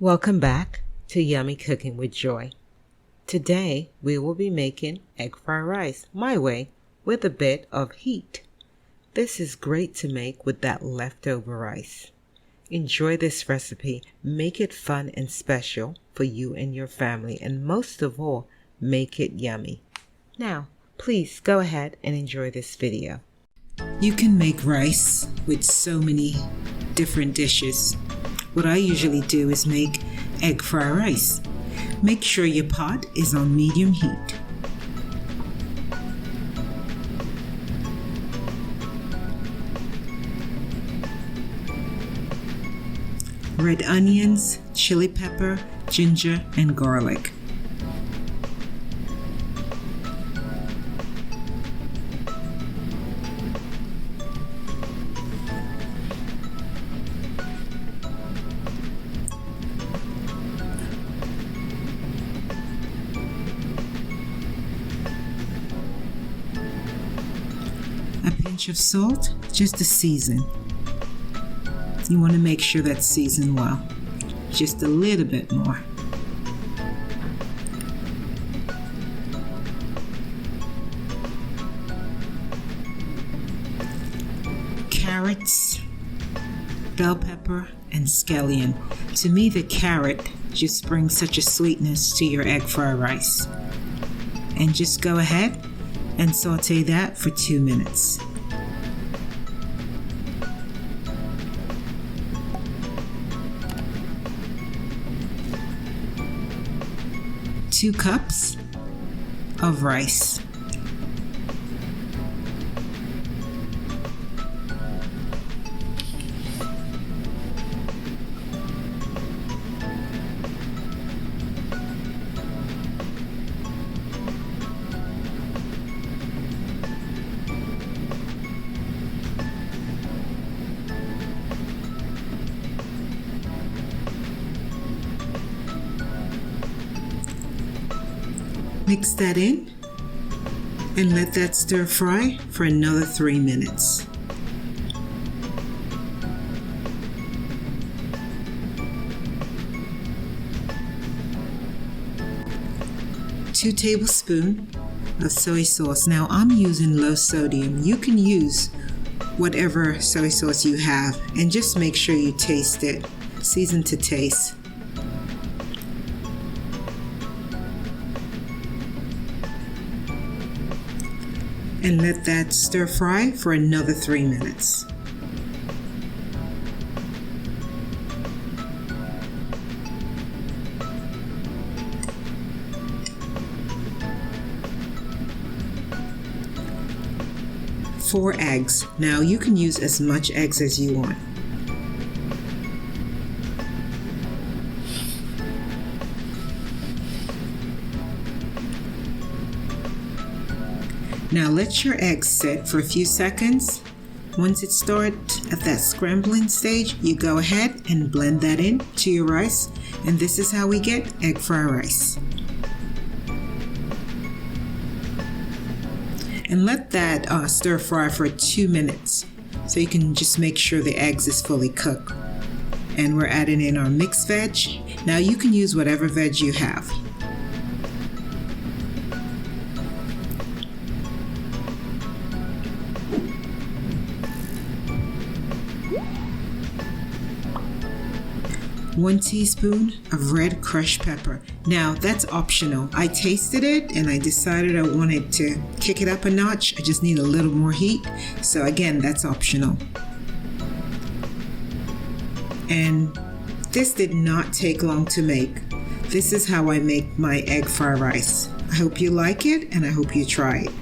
Welcome back to Yummy Cooking with Joy. Today we will be making egg fried rice my way with a bit of heat. This is great to make with that leftover rice. Enjoy this recipe, make it fun and special for you and your family, and most of all, make it yummy. Now, please go ahead and enjoy this video. You can make rice with so many different dishes. What I usually do is make egg fried rice. Make sure your pot is on medium heat. Red onions, chili pepper, ginger, and garlic. A pinch of salt, just to season. You want to make sure that's seasoned well. Just a little bit more. Carrots, bell pepper, and scallion. To me, the carrot just brings such a sweetness to your egg fried rice. And just go ahead and saute that for 2 minutes. Two cups of rice. Mix that in and let that stir fry for another 3 minutes. Two tablespoons of soy sauce. Now I'm using low sodium. You can use whatever soy sauce you have and just make sure you taste it. Season to taste. And let that stir fry for another 3 minutes. Four eggs. Now you can use as much eggs as you want. Now let your eggs sit for a few seconds. Once it starts at that scrambling stage, you go ahead and blend that in to your rice. And this is how we get egg fried rice. And let that stir fry for 2 minutes so you can just make sure the eggs is fully cooked. And we're adding in our mixed veg. Now you can use whatever veg you have. One teaspoon of red crushed pepper. Now that's optional. I tasted it and I decided I wanted to kick it up a notch. I just need a little more heat. So again, that's optional. And this did not take long to make. This is how I make my egg fried rice. I hope you like it and I hope you try it.